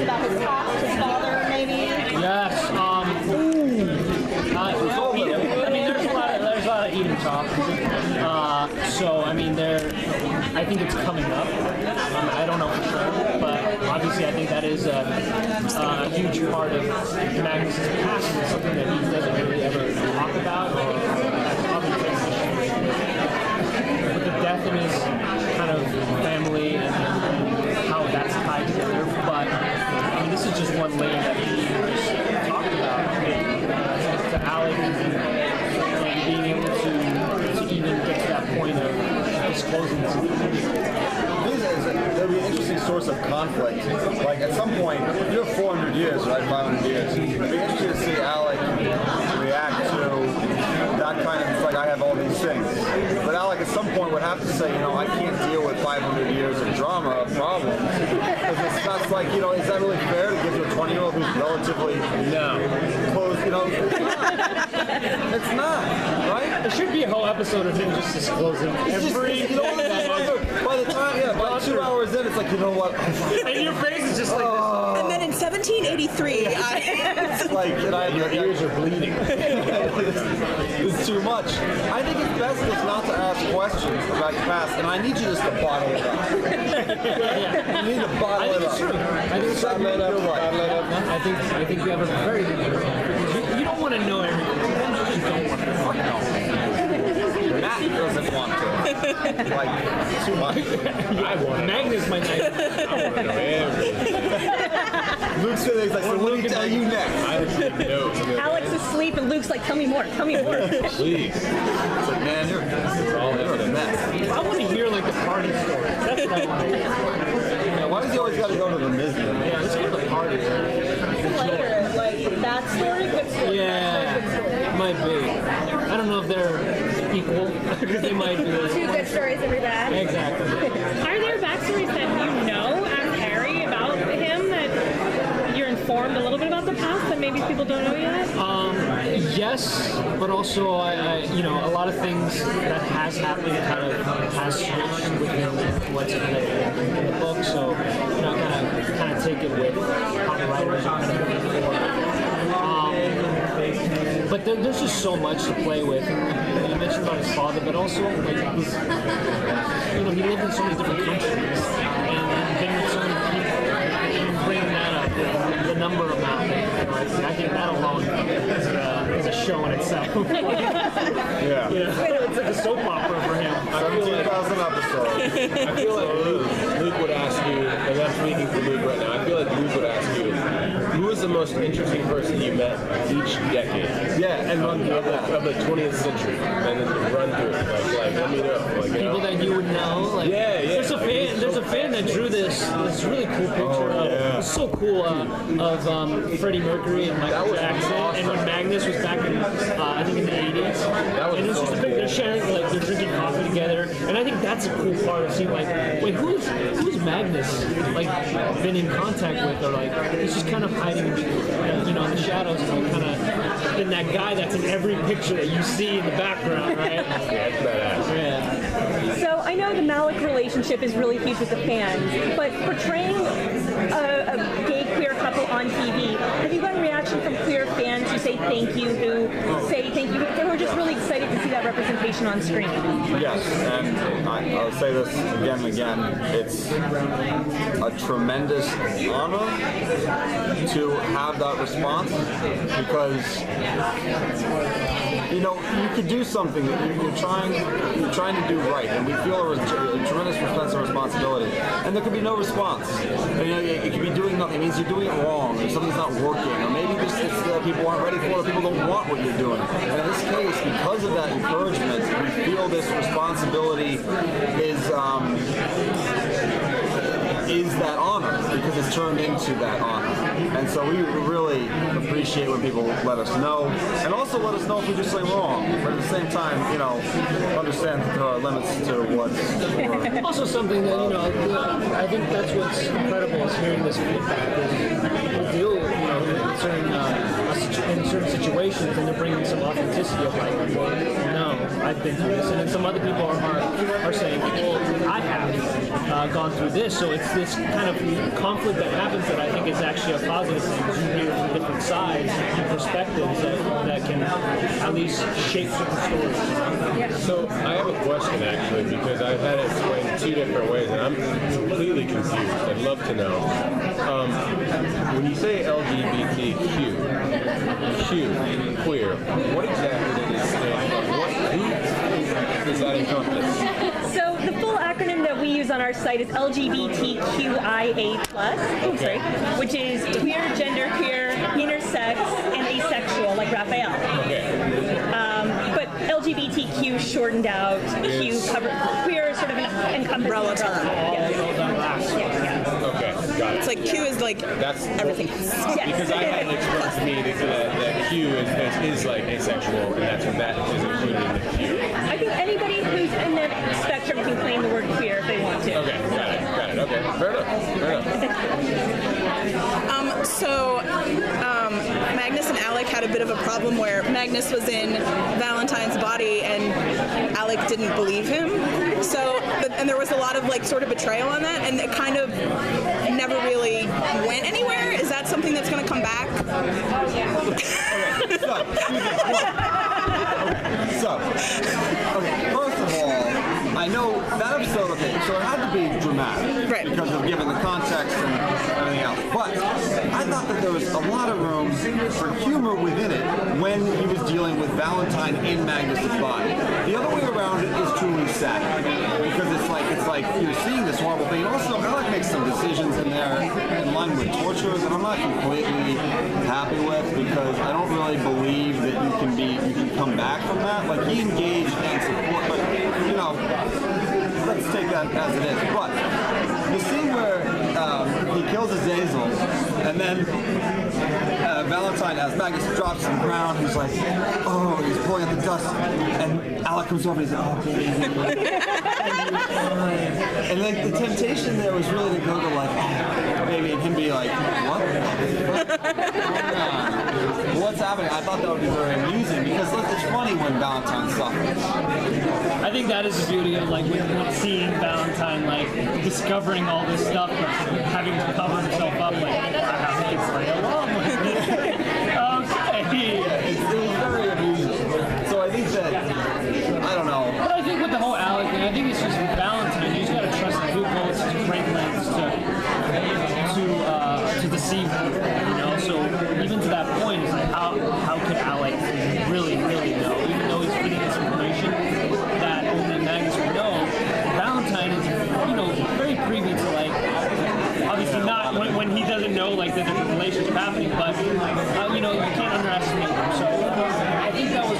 about his past, his father, maybe? Yes. I mean, there's a lot of eating talk. So I mean, I think it's coming up. I don't know for sure, but obviously I think that is a huge part of Magnus's past, and something that he doesn't really ever talk about or has often transitioned with the death in his kind of family and how that's tied together. But I mean, this is just one lane that he talked about. To Alec and being able to even get to that point of disclosing this information. There'll be an interesting source of conflict. Like at some point, you have 400 years, right? 500 years. It'd be interesting to see Alec react to that kind of, like I have all these things. But Alec at some point would have to say, you know, I can't deal with 500 years of drama, of problems. Because it's not like, you know, is that really fair to give to a 20-year-old who's relatively closed, you know? It's not, right? There should be a whole episode of him just disclosing every. You know, by the time, by 2 hours in, it's like, you know what? And your face is just like this. And then in 1783, your ears are bleeding. It's too much. I think it's best just not to ask questions about your past, and I need you just to bottle it up. You need to bottle it up. I think it's true. I think it's true. You're right. I think you have a very good point. You don't want to know everything. You just don't want to. Fuck no. Matt doesn't want to. Like, too much. I want Magnus might not. I want to know everything. Luke's like, so what do you tell you next? I don't know. Alex is asleep and Luke's like, tell me more. Please. It's like, man, you're a mess. I want to hear like the party story. That's what I want to hear. Yeah, why does he always got to go to the Miz? Yeah, let's go to the party. Later, like that story, good story. Yeah, might be. I don't know if they're equal because they might be. Two good stories every bad. Exactly. Are there backstories that you know as Harry about him that you're informed a little bit about the past that maybe people don't know yet? Yes, but also I you know, a lot of things that has happened kind of has switched within what's in the book. So you know, kind of take it with how the writers are kind of moving forward. But there's just so much to play with. You mentioned about his father, but also like he's, you know, he lived in so many different countries and been with so many people. And bringing that up, the number amount, I think that alone is a show in itself. Yeah. You know, it's like a soap opera for him. 17,000 episodes. I feel like Luke would ask you, and I'm speaking for Luke right now, I feel like Luke would ask you, who is the most interesting person you met each decade? Yeah, and run through that. Of the 20th century, and then run through it. Like let me know. Like, People that you would know. Like, yeah. There's a fan that drew this really cool picture of, it was so cool, of Freddie Mercury and Michael Jackson, and when Magnus was back in, I think in the 80s. That was and it was so just a picture, they're sharing, like, they're drinking coffee together, and I think that's a cool part of seeing, like, wait, who's Magnus, like, been in contact with, or, like, he's just kind of hiding, you know, in the shadows, and, like, kind of been that guy that's in every picture that you see in the background, right? Yeah, it's badass. Yeah. So I know the Malik relationship is really huge with the fans, but portraying a gay queer couple on TV, have you gotten a reaction from queer fans who say thank you, who are just really excited to see that representation on screen? Yes, and I'll say this again and again, it's a tremendous honor to have that response, because you know, you could do something that you're trying to do right, and we feel a tremendous sense of responsibility, and there could be no response. And, you know, it could be doing nothing. It means you're doing it wrong, or something's not working, or maybe just people aren't ready for it, or people don't want what you're doing. And in this case, because of that encouragement, we feel this responsibility is that honor, because it's turned into that honor. And so we really appreciate when people let us know, and also let us know if we do something wrong. But at the same time, you know, understand that there are limits to what's Also something that, you know, I think that's what's incredible is hearing this feedback. Is people deal, you know, in certain situations, and they're bringing some authenticity of like, well, no, I've been through this, and then some other people are saying, well, I have, gone through this. So it's this kind of conflict that happens that I think is actually a positive thing. Because you hear from different sides and perspectives that can at least shape different stories. So I have a question actually, because I've had it explained 2 different ways, and I'm completely confused. I'd love to know. When you say LGBTQ, queer, what exactly does it stand for? Who does that encompass? So the full acronym that we use on our site is LGBTQIA+, Okay. which is queer, genderqueer, intersex, and asexual, like Raphael. Okay. But LGBTQ shortened out, Q cover queer is sort of an encompassing Umbrella term. Yes. Okay, got it. It's like Q is like That's everything. because I had it explained to me that Q is like asexual, and that's what that is included in the Q. I think anybody who's in that spectrum can claim the word queer if they want to. Okay, got it. Okay, fair enough. Magnus and Alec had a bit of a problem where Magnus was in Valentine's body and Alec didn't believe him. So, and there was a lot of like sort of betrayal on that, and it kind of never really went anywhere. Is that something that's going to come back? So, first of all, I know that episode, so it had to be dramatic. Right. Because of given the context and everything else. But I thought that there was a lot of room for humor within it when he was dealing with Valentine in Magnus' body. The other way around it is truly sad. Because it's like you're seeing this horrible thing. Also, Alec makes some decisions in there in line with torture that I'm not completely happy with, because I don't really believe that you can come back from that. Like, he engaged in support, but let's take that as it is. But the scene where he kills Azazel, and then Valentine, as Magnus drops to the ground, he's like, oh, he's pulling up the dust, and Alec comes over and he's like, oh, baby. And then the temptation there was really to go to like, oh, baby, and him be like, what? What's happening? I thought that would be very amusing, because look, it's funny when Valentine suffers. I think that is the beauty of like with seeing Valentine like discovering all this stuff, but having to cover himself up like I have to play along with it. Okay. It was very amusing. So I think that, I don't know. But I think with the whole Alec thing, I think it's just with Valentine, you just gotta trust that he'll go to great lengths to deceive her, So even to that point, it's like how could Alec really know? Even though he's feeding this information that only Magnus would know, Valentine is very privy to like obviously not when he doesn't know like the different relationship happening, but you can't underestimate him. So I think that was